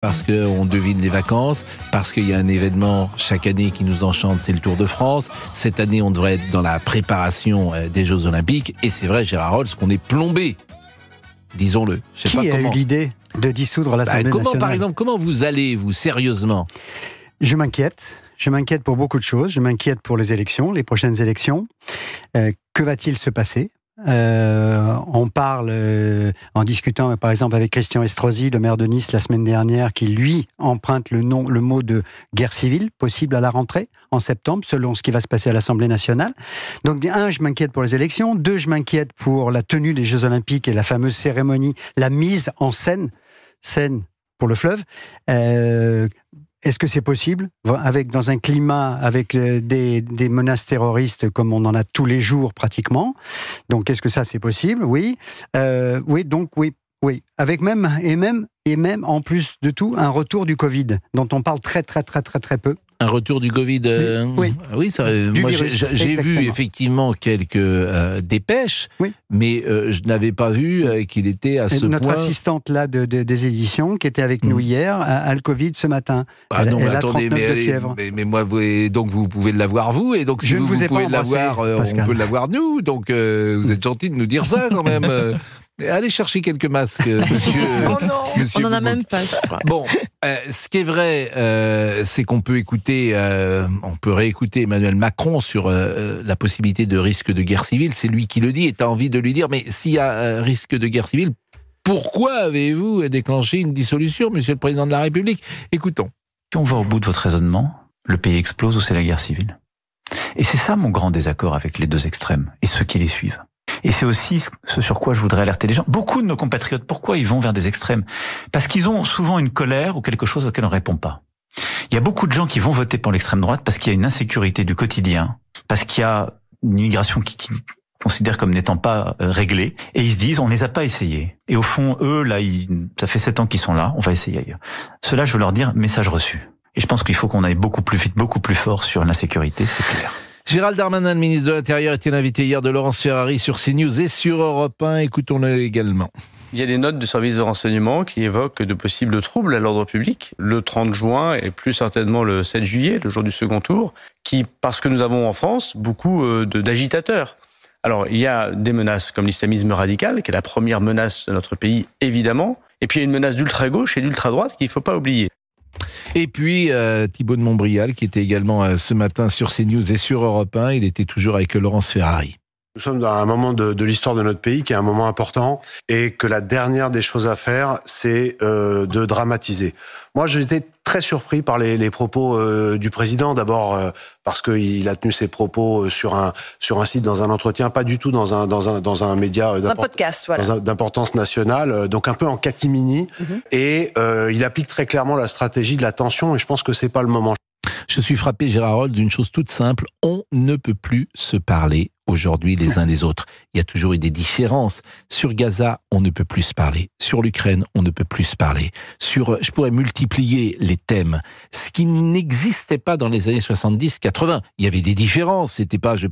Parce qu'on devine les vacances, parce qu'il y a un événement chaque année qui nous enchante, c'est le Tour de France. Cette année, on devrait être dans la préparation des Jeux Olympiques. Et c'est vrai, Gérard Rolls, qu'on est plombé, disons-le. Qui a eu l'idée de dissoudre l'Assemblée nationale ? Par exemple, comment vous allez, vous, sérieusement ? Je m'inquiète. Je m'inquiète pour beaucoup de choses. Je m'inquiète pour les élections, les prochaines élections. Que va-t-il se passer ? On parle, en discutant par exemple avec Christian Estrosi, le maire de Nice la semaine dernière, qui lui emprunte le mot de guerre civile possible à la rentrée en septembre, selon ce qui va se passer à l'Assemblée nationale. Donc, je m'inquiète pour les élections. 2, je m'inquiète pour la tenue des Jeux Olympiques et la fameuse cérémonie, la mise en scène pour le fleuve. Est-ce que c'est possible dans un climat avec des menaces terroristes comme on en a tous les jours pratiquement? Donc est-ce que ça c'est possible? Oui. Oui. Avec même en plus de tout un retour du Covid dont on parle très peu. Un retour du Covid. Oui, ça. Moi, j'ai vu effectivement quelques dépêches, oui. Mais je n'avais pas vu qu'il était à ce point. Notre assistante là des éditions qui était avec nous hier a le Covid ce matin. Elle a 39 de fièvre. Mais moi, donc vous pouvez l'avoir vous, et donc si vous pouvez l'avoir, on peut l'avoir nous. Donc vous êtes gentil de nous dire ça quand même. Allez chercher quelques masques, monsieur. Oh non, monsieur on n'en a même pas. Bon, ce qui est vrai, c'est qu'on peut on peut réécouter Emmanuel Macron sur la possibilité de risque de guerre civile. C'est lui qui le dit, et tu as envie de lui dire, mais s'il y a un risque de guerre civile, pourquoi avez-vous déclenché une dissolution, monsieur le Président de la République ? Écoutons. Si on va au bout de votre raisonnement, le pays explose ou c'est la guerre civile ? Et c'est ça mon grand désaccord avec les deux extrêmes et ceux qui les suivent. Et c'est aussi ce sur quoi je voudrais alerter les gens. Beaucoup de nos compatriotes, pourquoi ils vont vers des extrêmes ? Parce qu'ils ont souvent une colère ou quelque chose auquel on ne répond pas. Il y a beaucoup de gens qui vont voter pour l'extrême droite parce qu'il y a une insécurité du quotidien, parce qu'il y a une immigration qui considère comme n'étant pas réglée, et ils se disent on les a pas essayés. Et au fond, eux, là, ça fait 7 ans qu'ils sont là, on va essayer ailleurs. Cela, je veux leur dire, message reçu. Et je pense qu'il faut qu'on aille beaucoup plus vite, beaucoup plus fort sur l'insécurité, c'est clair. Gérald Darmanin, le ministre de l'Intérieur, était l'invité hier de Laurence Ferrari sur CNews et sur Europe 1. Écoutons-le également. Il y a des notes du service de renseignement qui évoquent de possibles troubles à l'ordre public le 30 juin et plus certainement le 7 juillet, le jour du second tour, parce que nous avons en France beaucoup d'agitateurs. Alors, il y a des menaces comme l'islamisme radical, qui est la première menace de notre pays, évidemment. Et puis, il y a une menace d'ultra-gauche et d'ultra-droite qu'il ne faut pas oublier. Et puis Thibaut de Montbrial, qui était également ce matin sur CNews et sur Europe 1, il était toujours avec Laurence Ferrari. Nous sommes dans un moment de l'histoire de notre pays qui est un moment important, et que la dernière des choses à faire, c'est de dramatiser. Moi, j'ai été très surpris par les propos du président. D'abord parce qu'il a tenu ses propos sur un site, dans un entretien, pas du tout dans un média un podcast, voilà. D'importance nationale, donc un peu en catimini. Et il applique très clairement la stratégie de la tension, et je pense que c'est pas le moment. Je suis frappé, Gérard Rolls, d'une chose toute simple. On ne peut plus se parler aujourd'hui les uns les autres. Il y a toujours eu des différences. Sur Gaza, on ne peut plus se parler. Sur l'Ukraine, on ne peut plus se parler. Je pourrais multiplier les thèmes. Ce qui n'existait pas dans les années 70-80. Il y avait des différences. C'était pas, je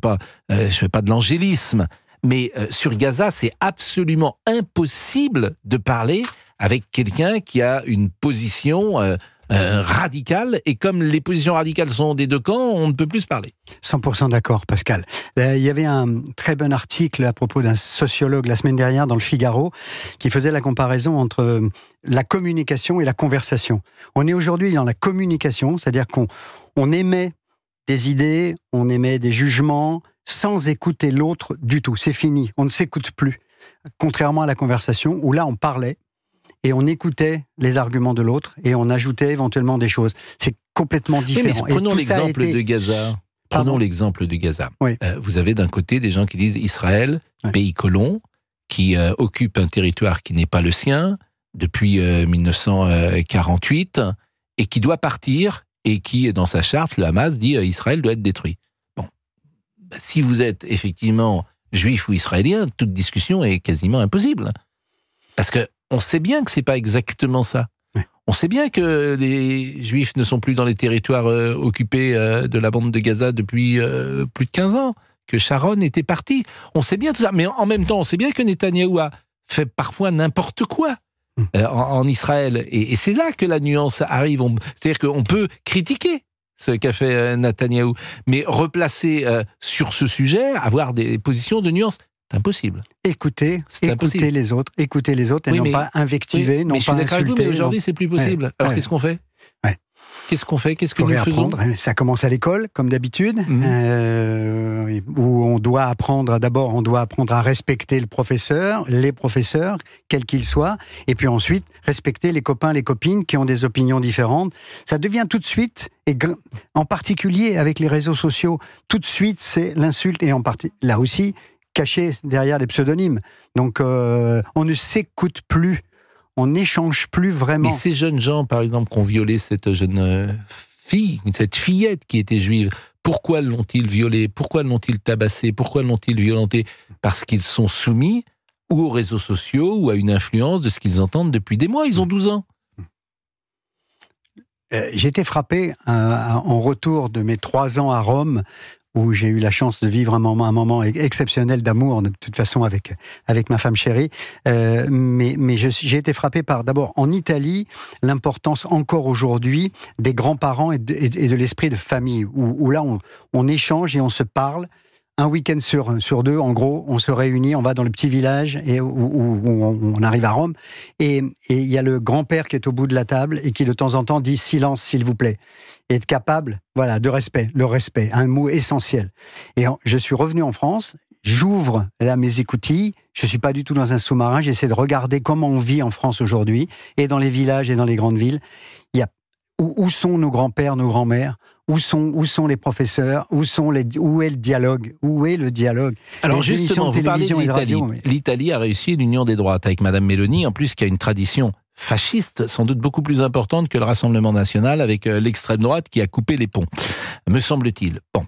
fais pas de l'angélisme. Mais sur Gaza, c'est absolument impossible de parler avec quelqu'un qui a une position radicale, et comme les positions radicales sont des deux camps, on ne peut plus se parler. 100% d'accord, Pascal. Il y avait un très bon article à propos d'un sociologue la semaine dernière dans le Figaro qui faisait la comparaison entre la communication et la conversation. On est aujourd'hui dans la communication, c'est-à-dire qu'on émet des idées, on émet des jugements sans écouter l'autre du tout. C'est fini, on ne s'écoute plus. Contrairement à la conversation où là on parlait et on écoutait les arguments de l'autre et on ajoutait éventuellement des choses. C'est complètement différent. Oui, mais prenons l'exemple de Gaza. Prenons l'exemple de Gaza. Oui. Vous avez d'un côté des gens qui disent Israël, pays colon, qui occupe un territoire qui n'est pas le sien depuis 1948 et qui doit partir, et qui, dans sa charte, le Hamas dit Israël doit être détruit. Bon, si vous êtes effectivement juif ou israélien, toute discussion est quasiment impossible. Parce que on sait bien que c'est pas exactement ça. Oui. On sait bien que les Juifs ne sont plus dans les territoires occupés de la bande de Gaza depuis plus de 15 ans, que Sharon était parti. On sait bien tout ça, mais en même temps, on sait bien que Netanyahou a fait parfois n'importe quoi. en Israël. Et c'est là que la nuance arrive. C'est-à-dire qu'on peut critiquer ce qu'a fait Netanyahou, mais replacer sur ce sujet, avoir des positions de nuance, c'est impossible. Écoutez les autres, et non pas invectiver, non pas insulter. Mais aujourd'hui, c'est plus possible. Alors qu'est-ce qu'on fait ? Qu'est-ce qu'on fait ? Qu'est-ce que nous faisons ? Ça commence à l'école, comme d'habitude, où on doit apprendre à respecter le professeur, les professeurs, quels qu'ils soient, et puis ensuite respecter les copains, les copines qui ont des opinions différentes. Ça devient tout de suite, et en particulier avec les réseaux sociaux, tout de suite c'est l'insulte, et là aussi caché derrière des pseudonymes. Donc on ne s'écoute plus. On n'échange plus vraiment. Mais ces jeunes gens, par exemple, qui ont violé cette jeune fille, cette fillette qui était juive, pourquoi l'ont-ils violée ? Pourquoi l'ont-ils tabassée ? Pourquoi l'ont-ils violentée ? Parce qu'ils sont soumis ou aux réseaux sociaux ou à une influence de ce qu'ils entendent depuis des mois. Ils ont 12 ans. J'ai été frappé en retour de mes 3 ans à Rome, où j'ai eu la chance de vivre un moment exceptionnel d'amour, de toute façon, avec ma femme chérie. Mais j'ai été frappé par, d'abord, en Italie, l'importance encore aujourd'hui des grands-parents et de l'esprit de famille, où là, on échange et on se parle. Un week-end sur 2, en gros, on se réunit, on va dans le petit village où on arrive à Rome, et il y a le grand-père qui est au bout de la table et qui de temps en temps dit « silence, s'il vous plaît ». Et être capable, de respect, le respect, un mot essentiel. Et je suis revenu en France, j'ouvre là mes écoutilles, je suis pas du tout dans un sous-marin, j'essaie de regarder comment on vit en France aujourd'hui, et dans les villages et dans les grandes villes. Où sont nos grands-pères, nos grands-mères ? Où sont les professeurs ? Où est le dialogue ? Où est le dialogue ? Alors justement, vous parlez de l'Italie. L'Italie a réussi l'union des droites avec Madame Meloni, en plus qui a une tradition fasciste, sans doute beaucoup plus importante que le Rassemblement national, avec l'extrême droite qui a coupé les ponts, me semble-t-il. Bon,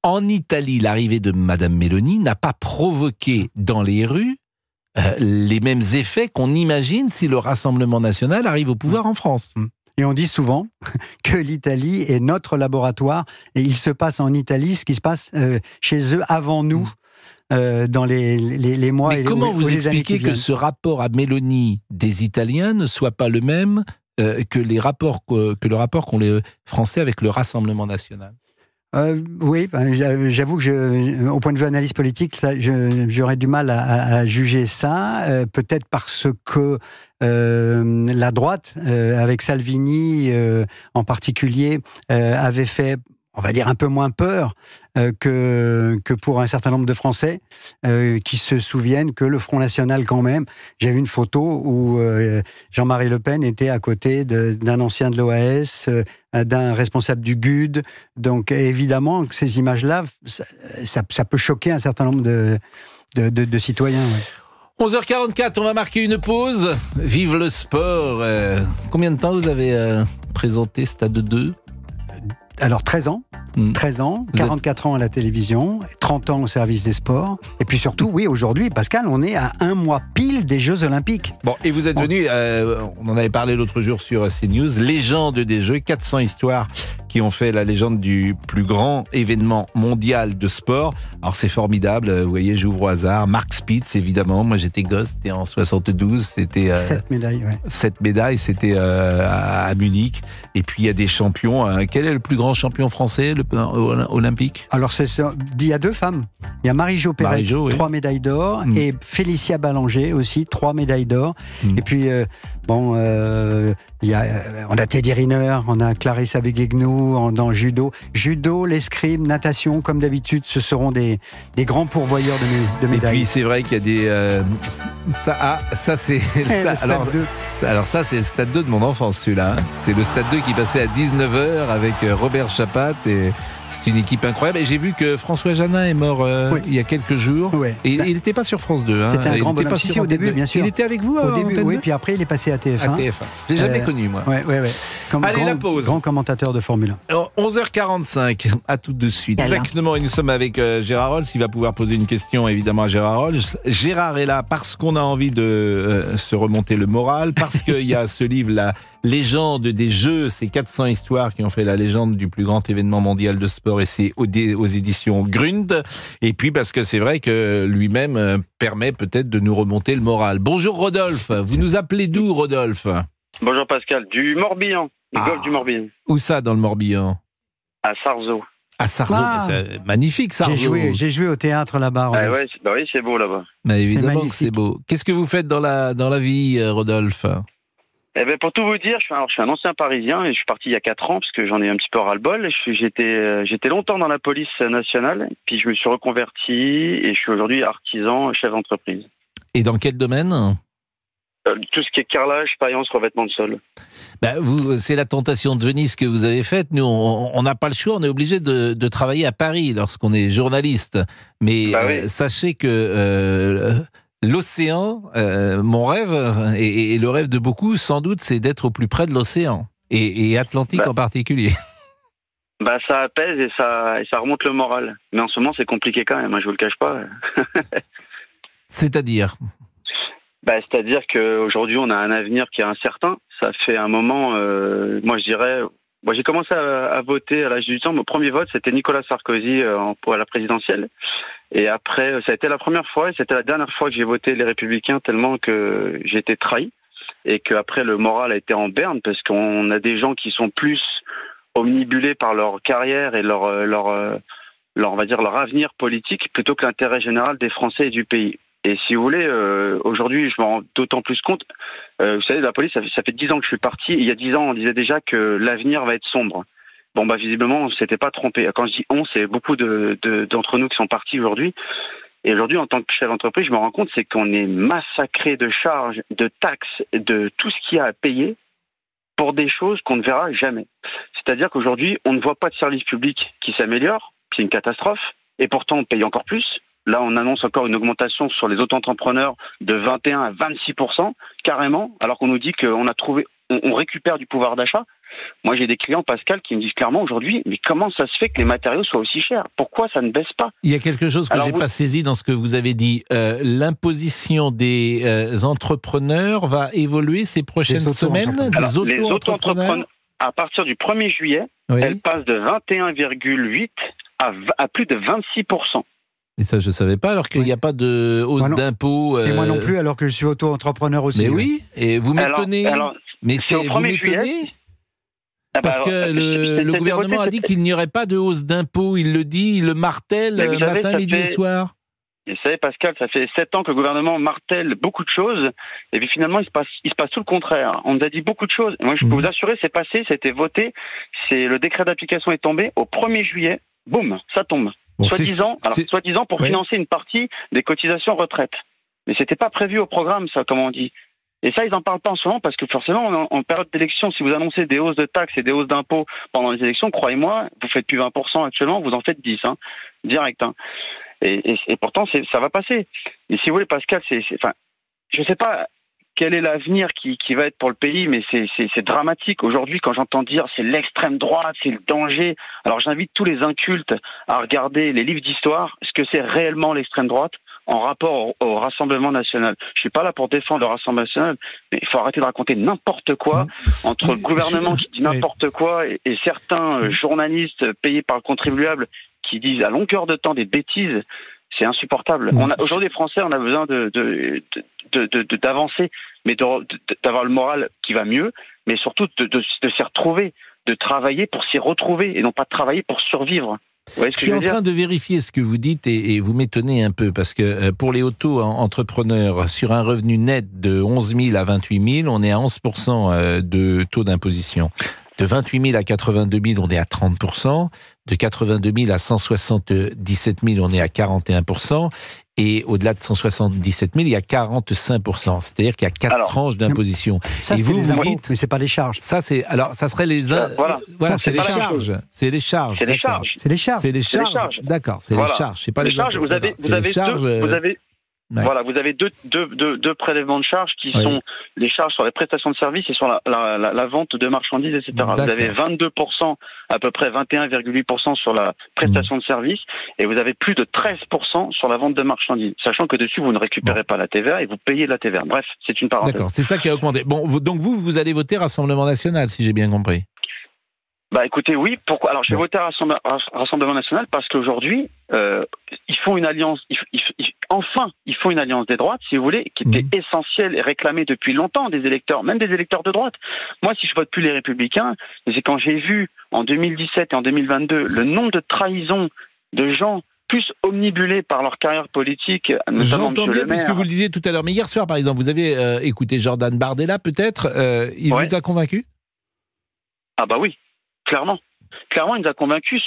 en Italie, l'arrivée de Madame Meloni n'a pas provoqué dans les rues les mêmes effets qu'on imagine si le Rassemblement national arrive au pouvoir en France. Et on dit souvent que l'Italie est notre laboratoire, et il se passe en Italie ce qui se passe chez eux avant nous, dans les mois et les années qui viennent. Mais comment vous expliquez que ce rapport à Meloni des Italiens ne soit pas le même que le rapport qu'ont les Français avec le Rassemblement national ? Oui, j'avoue que au point de vue analyse politique, j'aurais du mal à juger ça, peut-être parce que la droite, avec Salvini en particulier, avait fait, on va dire, un peu moins peur que pour un certain nombre de Français qui se souviennent que le Front National, quand même, j'ai vu une photo où Jean-Marie Le Pen était à côté d'un ancien de l'OAS, d'un responsable du GUD. Donc évidemment, ces images-là, ça peut choquer un certain nombre de citoyens. Ouais. 11h44, on va marquer une pause. Vive le sport. Combien de temps vous avez présenté Stade 2 ? Alors 13 ans, 44 ans à la télévision, 30 ans au service des sports, et puis surtout, oui, aujourd'hui, Pascal, on est à 1 mois pile des Jeux Olympiques. Bon, et vous êtes venu, on en avait parlé l'autre jour sur CNews, légende des Jeux, 400 histoires qui ont fait la légende du plus grand événement mondial de sport. Alors c'est formidable, vous voyez, j'ouvre au hasard, Mark Spitz évidemment, moi j'étais gosse, c'était en 72, c'était... 7 médailles, ouais. 7 médailles, c'était à Munich, et puis il y a des champions, quel est le plus grand champion français olympique ? Alors il y a 2 femmes, il y a Marie-Jo Pérec, 3 médailles d'or, et Félicia Ballanger aussi, 3 médailles d'or, et puis... on a Teddy Riner, on a Clarisse Abegegnou dans judo. Judo, l'escrime, natation, comme d'habitude, ce seront des grands pourvoyeurs de médailles. Et puis c'est vrai qu'il y a des... ça c'est... Alors ça c'est le Stade 2 de mon enfance, celui-là. C'est le Stade 2 qui passait à 19h avec Robert Chapat, et c'est une équipe incroyable. Et j'ai vu que François Janin est mort il y a quelques jours. Ouais. Et il n'était pas sur France 2. C'était un grand bonhomme. Si, au début, bien sûr. Il était avec vous au début, oui, puis après il est passé à TF1. Je l'ai jamais connu, moi. Ouais. Allez, la pause. Grand commentateur de Formule 1. 11h45, à tout de suite. Exactement, et nous sommes avec Gérard Rolls. Il va pouvoir poser une question évidemment à Gérard Rolls. Gérard est là parce qu'on a envie de se remonter le moral, parce qu'il y a ce livre, La légende des Jeux, ces 400 histoires qui ont fait la légende du plus grand événement mondial de sport, et c'est aux éditions Grund. Et puis parce que c'est vrai que lui-même permet peut-être de nous remonter le moral. Bonjour Rodolphe, vous nous appelez d'où Rodolphe ? Bonjour Pascal, du Morbihan, du golfe du Morbihan. Où ça dans le Morbihan ? À Sarzeau. À Sarzeau, c'est magnifique Sarzeau. J'ai joué au théâtre là-bas. Oui, c'est beau là-bas. Mais évidemment que c'est beau. Qu'est-ce que vous faites dans la vie, Rodolphe ? Eh ben, pour tout vous dire, je suis un ancien Parisien et je suis parti il y a 4 ans parce que j'en ai un petit peu ras-le-bol. J'étais longtemps dans la police nationale, puis je me suis reconverti et je suis aujourd'hui artisan, chef d'entreprise. Et dans quel domaine ? Tout ce qui est carrelage, faïence, revêtement de sol. C'est la tentation de Venise que vous avez faite. Nous, on n'a pas le choix, on est obligé de travailler à Paris lorsqu'on est journaliste. Mais sachez que l'océan, mon rêve, et le rêve de beaucoup, sans doute, c'est d'être au plus près de l'océan. Et Atlantique en particulier. Ça apaise et ça remonte le moral. Mais en ce moment, c'est compliqué quand même, je vous le cache pas. C'est-à-dire ? C'est-à-dire qu'aujourd'hui, on a un avenir qui est incertain. Ça fait un moment, moi je dirais... j'ai commencé à voter à l'âge de 18 ans. Mon premier vote, c'était Nicolas Sarkozy pour la présidentielle. Et après, ça a été la première fois et c'était la dernière fois que j'ai voté les Républicains, tellement que j'ai été trahi. Et qu'après, le moral a été en berne parce qu'on a des gens qui sont plus omnibulés par leur carrière et leur avenir politique plutôt que l'intérêt général des Français et du pays. Et si vous voulez, aujourd'hui, je me rends d'autant plus compte. Vous savez, la police, ça fait 10 ans que je suis parti. Et il y a 10 ans, on disait déjà que l'avenir va être sombre. Visiblement, on ne s'était pas trompé. Quand je dis on, c'est beaucoup d'entre nous qui sont partis aujourd'hui. Et aujourd'hui, en tant que chef d'entreprise, je me rends compte, c'est qu'on est massacré de charges, de taxes, de tout ce qu'il y a à payer pour des choses qu'on ne verra jamais. C'est-à-dire qu'aujourd'hui, on ne voit pas de service public qui s'améliore. C'est une catastrophe. Et pourtant, on paye encore plus. Là, on annonce encore une augmentation sur les auto-entrepreneurs de 21 à 26%, carrément, alors qu'on nous dit qu'on on récupère du pouvoir d'achat. Moi, j'ai des clients, Pascal, qui me disent clairement aujourd'hui, mais comment ça se fait que les matériaux soient aussi chers ? Pourquoi ça ne baisse pas ? Il y a quelque chose que je n'ai pas saisi dans ce que vous avez dit. L'imposition des entrepreneurs va évoluer ces prochaines semaines ? Les auto-entrepreneurs, à partir du 1er juillet, elles passent de 21,8 à plus de 26%. Et ça, je ne savais pas, alors qu'il n'y a pas de hausse d'impôts. Et moi non plus, alors que je suis auto-entrepreneur aussi. Mais oui, et vous m'étonnez. Mais c'est au 1er juillet. Parce que le gouvernement a dit qu'il n'y aurait pas de hausse d'impôts. Il le dit, il le martèle matin, midi et soir. Vous savez, Pascal, ça fait 7 ans que le gouvernement martèle beaucoup de choses, et puis finalement, il se passe tout le contraire. On nous a dit beaucoup de choses. Et moi, je peux vous assurer, c'est passé, ça a été voté, le décret d'application est tombé. Au 1er juillet, boum, ça tombe. Soi-disant pour financer une partie des cotisations retraite. Mais c'était pas prévu au programme, ça, comme on dit. Et ça, ils en parlent pas en ce moment parce que forcément, en période d'élection, si vous annoncez des hausses de taxes et des hausses d'impôts pendant les élections, croyez-moi, vous faites plus 20% actuellement, vous en faites 10, direct. Et pourtant, ça va passer. Et si vous voulez, Pascal, je sais pas quel est l'avenir qui va être pour le pays, mais c'est dramatique. Aujourd'hui, quand j'entends dire c'est l'extrême droite, c'est le danger, alors j'invite tous les incultes à regarder les livres d'histoire, ce que c'est réellement l'extrême droite en rapport au Rassemblement national. Je suis pas là pour défendre le Rassemblement national, mais il faut arrêter de raconter n'importe quoi entre le gouvernement qui dit n'importe quoi et certains journalistes payés par le contribuable qui disent à longueur de temps des bêtises. C'est insupportable. Aujourd'hui, les Français, on a besoin d'avancer, mais d'avoir le moral qui va mieux, mais surtout de s'y retrouver, de travailler pour s'y retrouver et non pas de travailler pour survivre. Je suis en train de vérifier ce que vous dites et vous m'étonnez un peu parce que pour les auto-entrepreneurs, sur un revenu net de 11 000 à 28 000, on est à 11% de taux d'imposition. De 28 000 à 82 000, on est à 30%. De 82 000 à 177 000, on est à 41%. Et au-delà de 177 000, il y a 45%. C'est-à-dire qu'il y a 4 tranches d'imposition. Ça, et c'est les impôts, mais c'est pas les charges. Ça, ça serait les... Voilà, c'est les charges. C'est les charges. C'est les charges. C'est les charges. C'est les charges. D'accord, c'est les charges. C'est pas les charges. Vous avez Voilà, vous avez deux prélèvements de charges qui sont les charges sur les prestations de services et sur la vente de marchandises, etc. Vous avez 22%, à peu près 21,8% sur la prestation de services, et vous avez plus de 13% sur la vente de marchandises, sachant que dessus, vous ne récupérez pas la TVA et vous payez la TVA. Bref, c'est une parenthèse. D'accord, c'est ça qui a augmenté. Bon, donc vous allez voter Rassemblement National, si j'ai bien compris. Bah écoutez, oui. Pourquoi ? Alors j'ai voté Rassemblement National parce qu'aujourd'hui ils font une alliance. Ils font une alliance des droites, si vous voulez, qui était essentielle et réclamée depuis longtemps des électeurs, même des électeurs de droite. Moi, si je vote plus les Républicains, c'est quand j'ai vu en 2017 et en 2022 le nombre de trahisons de gens plus omnibulés par leur carrière politique, notamment J'entends bien, puisque vous le disiez tout à l'heure. Mais hier soir, par exemple, vous avez écouté Jordan Bardella, peut-être. Il vous a convaincu ? Ah bah oui. Clairement, il nous a convaincus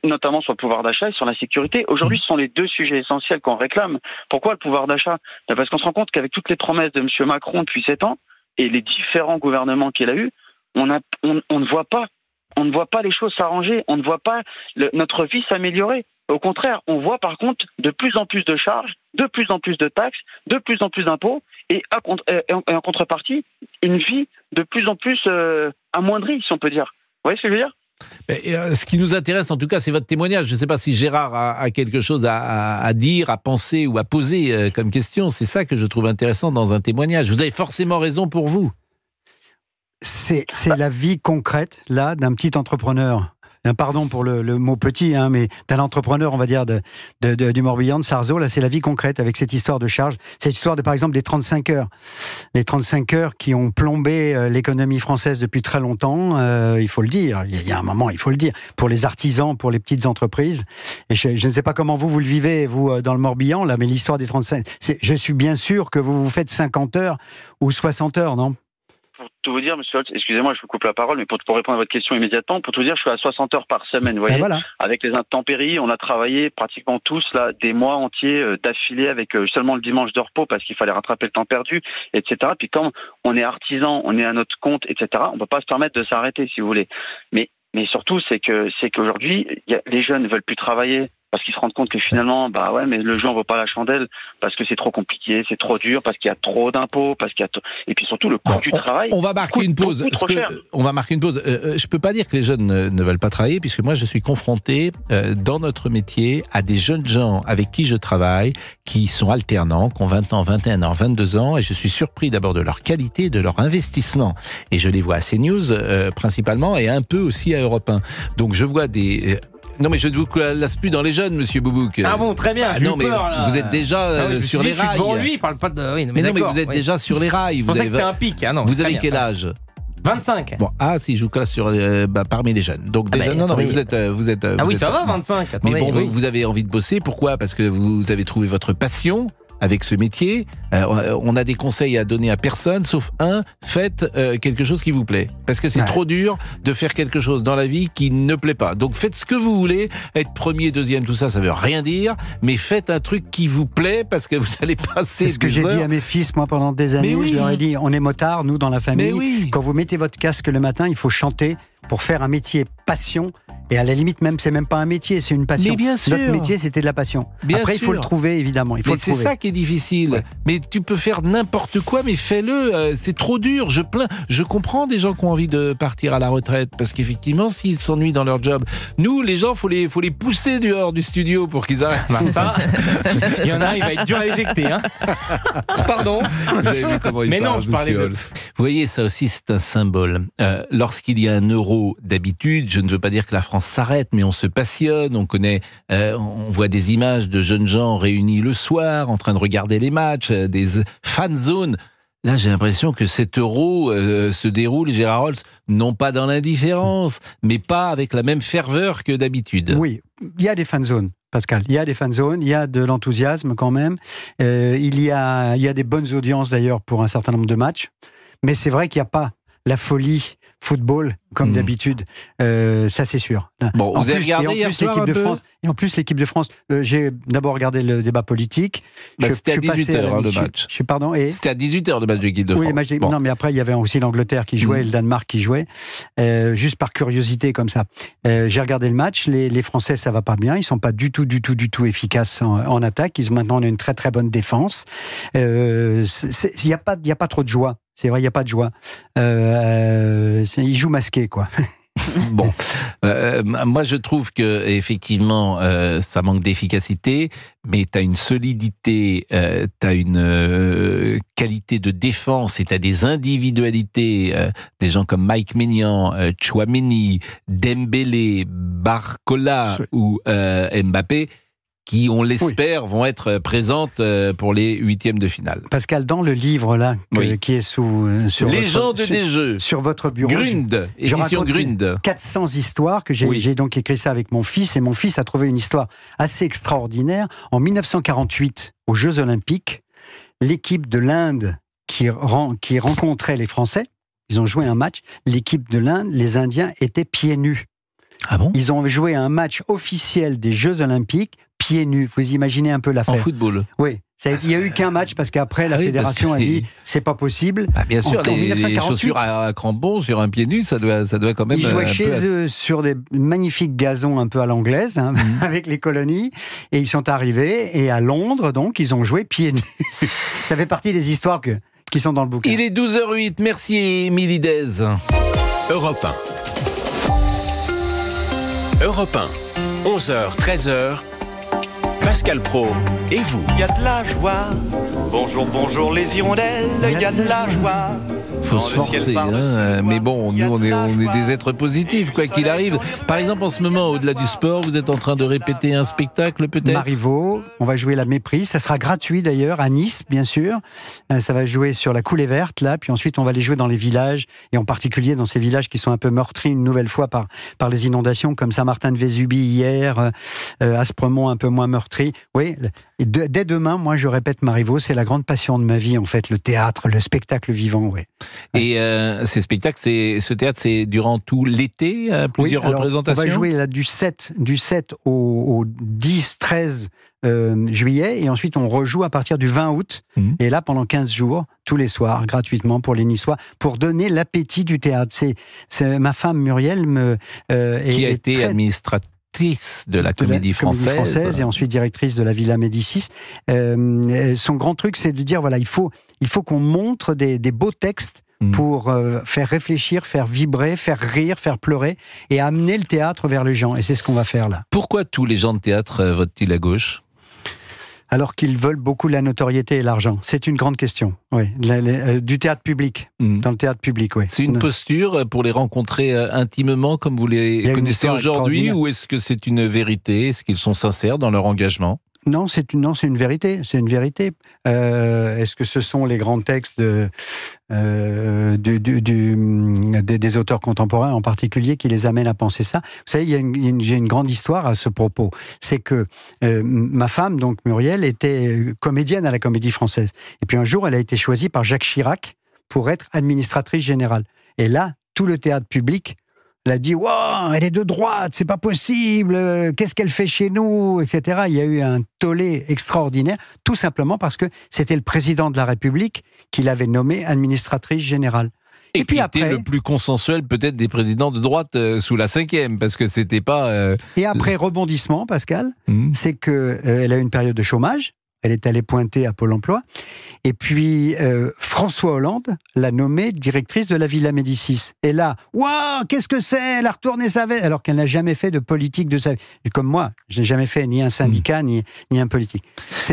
notamment sur le pouvoir d'achat et sur la sécurité. Aujourd'hui, ce sont les deux sujets essentiels qu'on réclame. Pourquoi le pouvoir d'achat ? Parce qu'on se rend compte qu'avec toutes les promesses de M. Macron depuis 7 ans et les différents gouvernements qu'il a eus, on ne voit pas les choses s'arranger, on ne voit pas notre vie s'améliorer. Au contraire, on voit par contre de plus en plus de charges, de plus en plus de taxes, de plus en plus d'impôts, et en contrepartie, une vie de plus en plus amoindrie, si on peut dire. Vous voyez ce que je veux dire ? Ce qui nous intéresse, en tout cas, c'est votre témoignage. Je ne sais pas si Gérard a quelque chose à dire, à penser ou à poser comme question. C'est ça que je trouve intéressant dans un témoignage. Vous avez forcément raison pour vous. C'est la vie concrète, là, d'un petit entrepreneur. Pardon pour le mot petit, mais d'un entrepreneur, on va dire, du Morbihan, de Sarzeau. Là, c'est la vie concrète avec cette histoire de charge. Cette histoire par exemple, des 35 heures. Les 35 heures qui ont plombé l'économie française depuis très longtemps, il faut le dire. Il y a un moment, il faut le dire. Pour les artisans, pour les petites entreprises. Et je ne sais pas comment vous le vivez, vous, dans le Morbihan, là, mais l'histoire des 35... Je suis bien sûr que vous faites 50 heures ou 60 heures, non ? Pour tout vous dire, monsieur Holtz, excusez-moi, je vous coupe la parole, mais pour répondre à votre question immédiatement, pour tout vous dire, je suis à 60 heures par semaine, vous voyez. Voilà. Avec les intempéries, on a travaillé pratiquement tous, là, des mois entiers d'affilée avec seulement le dimanche de repos parce qu'il fallait rattraper le temps perdu, etc. Puis comme on est artisan, on est à notre compte, etc., on ne peut pas se permettre de s'arrêter, si vous voulez. Mais surtout, c'est qu'aujourd'hui, les jeunes ne veulent plus travailler. Parce qu'ils se rendent compte que finalement, mais le jeu en vaut pas la chandelle, parce que c'est trop compliqué, c'est trop dur, parce qu'il y a trop d'impôts, et puis surtout le coût du travail. On va marquer une pause. On va marquer une pause. Je peux pas dire que les jeunes ne veulent pas travailler, puisque moi je suis confronté dans notre métier à des jeunes gens avec qui je travaille, qui sont alternants, qui ont 20 ans, 21 ans, 22 ans, et je suis surpris d'abord de leur qualité, de leur investissement. Et je les vois à CNews principalement, et un peu aussi à Europe 1. Donc je vois des... Non mais je ne vous lasse plus dans les jeunes, monsieur Boubouk. Ah bon, très bien, j'ai eu peur, là. Vous êtes déjà sur les rails. Devant lui, il parle pas de... Oui, mais vous êtes déjà sur les rails. Je pensais que c'était un pic. Vous avez quel âge ? 25. Bon, si je vous classe parmi les jeunes. Donc déjà, mais vous êtes ça va, 25. Attendez, mais bon, vous avez envie de bosser. Pourquoi ? Parce que vous avez trouvé votre passion avec ce métier. On a des conseils à donner à personne, sauf faites quelque chose qui vous plaît. Parce que c'est trop dur de faire quelque chose dans la vie qui ne plaît pas. Donc faites ce que vous voulez, être premier, deuxième, tout ça, ça veut rien dire, mais faites un truc qui vous plaît parce que vous allez passer C'est ce que j'ai dit à mes fils, moi, pendant des années. Je leur ai dit, on est motards, nous, dans la famille. Quand vous mettez votre casque le matin, il faut chanter pour faire un métier passion. Et à la limite, même, c'est même pas un métier, c'est une passion. Mais bien sûr. Notre métier, c'était de la passion. Après, il faut le trouver, évidemment. C'est ça qui est difficile. Ouais. Mais tu peux faire n'importe quoi, mais fais-le. C'est trop dur. Je comprends des gens qui ont envie de partir à la retraite, parce qu'effectivement, s'ils s'ennuient dans leur job, nous, les gens, faut les pousser dehors du studio pour qu'ils arrêtent. Ça, il y en a, il va être dur à éjecter. Pardon. Vous avez vu comment il parle, non, je parlais de... Vous voyez, ça aussi, c'est un symbole. Lorsqu'il y a 1 euro d'habitude, je ne veux pas dire que la France s'arrête, mais on se passionne, on voit des images de jeunes gens réunis le soir, en train de regarder les matchs, des fan zones. Là, j'ai l'impression que cet euro se déroule, Gérard Holtz, non pas dans l'indifférence, mais pas avec la même ferveur que d'habitude. Oui, il y a des fan zones. Pascal, il y a des fan zones, il y a de l'enthousiasme quand même, il y a des bonnes audiences d'ailleurs pour un certain nombre de matchs, mais c'est vrai qu'il n'y a pas la folie football, comme d'habitude. Ça, c'est sûr. Bon, vous avez regardé hier soir un peu ? Et en plus, l'équipe de France, j'ai d'abord regardé le débat politique. C'était à 18h, le match. C'était à 18h, le match de l'équipe de France. Oui, non, mais après, il y avait aussi l'Angleterre qui jouait et le Danemark qui jouait. Juste par curiosité, comme ça. J'ai regardé le match. Les Français, ça va pas bien. Ils sont pas du tout efficaces en attaque. Maintenant, on a une très, très bonne défense. Il y a pas trop de joie. C'est vrai, il n'y a pas de joie. Ils jouent masqués, quoi. Bon, moi je trouve que effectivement ça manque d'efficacité, mais tu as une solidité, tu as une qualité de défense et tu as des individualités, des gens comme Mike Maignan, Tchouaméni, Dembélé, Barcola ou Mbappé, qui, on l'espère, vont être présentes pour les huitièmes de finale. Pascal, dans le livre là, qui est sur Légende des jeux, sur votre bureau, Grund, édition Grund, 400 histoires que j'ai donc écrit ça avec mon fils, et mon fils a trouvé une histoire assez extraordinaire. En 1948, aux Jeux Olympiques, l'équipe de l'Inde qui rencontrait les Français, ils ont joué un match. L'équipe de l'Inde, les Indiens étaient pieds nus. Ah bon ? Ils ont joué un match officiel des Jeux Olympiques pieds nus. Vous imaginez un peu l'affaire. En football. Oui. Il n'y a eu qu'un match parce qu'après la fédération a dit c'est pas possible. Bien sûr, les chaussures à crampons sur un pied nu, ça doit quand même. Ils jouaient chez eux sur des magnifiques gazons un peu à l'anglaise, avec les colonies, et ils sont arrivés, et à Londres, donc, ils ont joué pieds nus. Ça fait partie des histoires qui sont dans le bouquin. Il est 12h08, merci Émilie Dez. Europe 1. Europe 1, 11h, 13h. Pascal Praud et vous. Il y a de la joie. Bonjour les hirondelles. Il y a de la joie. Faut se forcer, mais bon, nous on est des êtres positifs, quoi qu'il arrive. Par exemple, en ce moment, au-delà du sport, vous êtes en train de répéter un spectacle, peut-être ? Marivaux, on va jouer La Méprise, ça sera gratuit d'ailleurs, à Nice, bien sûr. Ça va jouer sur la Coulée Verte, là, puis ensuite on va les jouer dans les villages, et en particulier dans ces villages qui sont un peu meurtris une nouvelle fois par les inondations, comme Saint-Martin-de-Vésubie hier, Aspremont un peu moins meurtri. Oui, dès demain, moi je répète Marivaux, c'est la grande passion de ma vie, en fait, le théâtre, le spectacle vivant, oui. Et ces spectacles, ce théâtre, c'est durant tout l'été, plusieurs représentations. On va jouer là du 7 au 10-13 juillet, et ensuite on rejoue à partir du 20 août, et là pendant 15 jours, tous les soirs, gratuitement pour les Niçois, pour donner l'appétit du théâtre. C'est ma femme Muriel qui a été administratrice de la Comédie Française et ensuite directrice de la Villa Médicis. Son grand truc, c'est de dire, voilà, il faut qu'on montre des beaux textes pour faire réfléchir, faire vibrer, faire rire, faire pleurer, et amener le théâtre vers les gens. Et c'est ce qu'on va faire là. Pourquoi tous les gens de théâtre votent-ils à gauche ? Alors qu'ils veulent beaucoup la notoriété et l'argent. C'est une grande question, oui. Du théâtre public, dans le théâtre public, oui. C'est une posture pour les rencontrer intimement, comme vous les connaissez aujourd'hui, ou est-ce que c'est une vérité ? Est-ce qu'ils sont sincères dans leur engagement ? Non, c'est une vérité. C'est une vérité. Est-ce que ce sont les grands textes des auteurs contemporains en particulier qui les amènent à penser ça ? Vous savez, j'ai une grande histoire à ce propos. C'est que ma femme, donc Muriel, était comédienne à la Comédie Française. Et puis un jour, elle a été choisie par Jacques Chirac pour être administratrice générale. Et là, tout le théâtre public l'a dit « Wow, elle est de droite, c'est pas possible, qu'est-ce qu'elle fait chez nous ?» etc. Il y a eu un tollé extraordinaire, tout simplement parce que c'était le président de la République qui l'avait nommée administratrice générale. Et puis après, était le plus consensuel peut-être des présidents de droite sous la 5e, parce que c'était pas... Et après, rebondissement, Pascal, c'est qu'elle a eu une période de chômage. Elle est allée pointer à Pôle emploi. Et puis, François Hollande l'a nommée directrice de la Villa Médicis. Et là, waouh, qu'est-ce que c'est ? Elle a retourné sa veste. Alors qu'elle n'a jamais fait de politique de sa vie. Comme moi, je n'ai jamais fait ni un syndicat, ni un politique.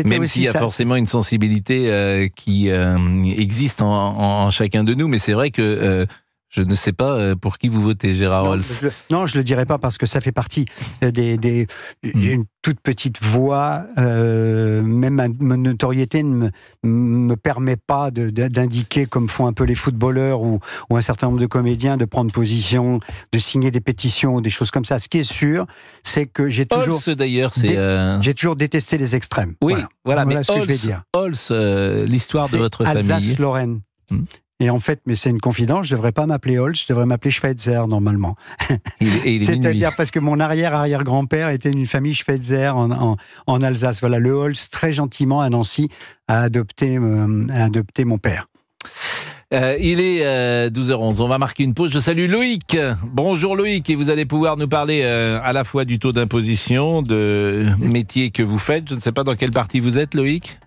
Même s'il y a forcément une sensibilité qui existe en chacun de nous. Mais c'est vrai que... je ne sais pas pour qui vous votez, Gérard Rolls. Non, je ne le dirai pas parce que ça fait partie d'une toute petite voix. Même ma notoriété ne me permet pas d'indiquer, comme font un peu les footballeurs ou un certain nombre de comédiens, de prendre position, de signer des pétitions, des choses comme ça. Ce qui est sûr, c'est que j'ai toujours... Holz, d'ailleurs, j'ai toujours détesté les extrêmes. Oui, voilà mais ce que je vais dire. Holz, l'histoire de votre famille. Alsace-Lorraine. Et en fait, mais c'est une confidence, je devrais pas m'appeler Holst, je devrais m'appeler Schweitzer normalement. C'est-à-dire parce que mon arrière-arrière-grand-père était d'une famille Schweitzer en Alsace. Voilà, le Holst, très gentiment à Nancy, a adopté mon père. Il est 12h11, on va marquer une pause. Je salue Loïc. Bonjour Loïc, et vous allez pouvoir nous parler à la fois du taux d'imposition, de métier que vous faites. Je ne sais pas dans quelle partie vous êtes, Loïc.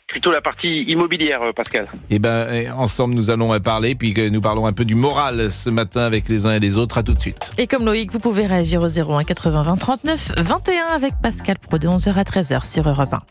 Plutôt la partie immobilière, Pascal. Eh bien, ensemble, nous allons parler, puis nous parlons un peu du moral ce matin avec les uns et les autres. À tout de suite. Et comme Loïc, vous pouvez réagir au 01 80 20 39 21 avec Pascal Praud de 11h à 13h sur Europe 1.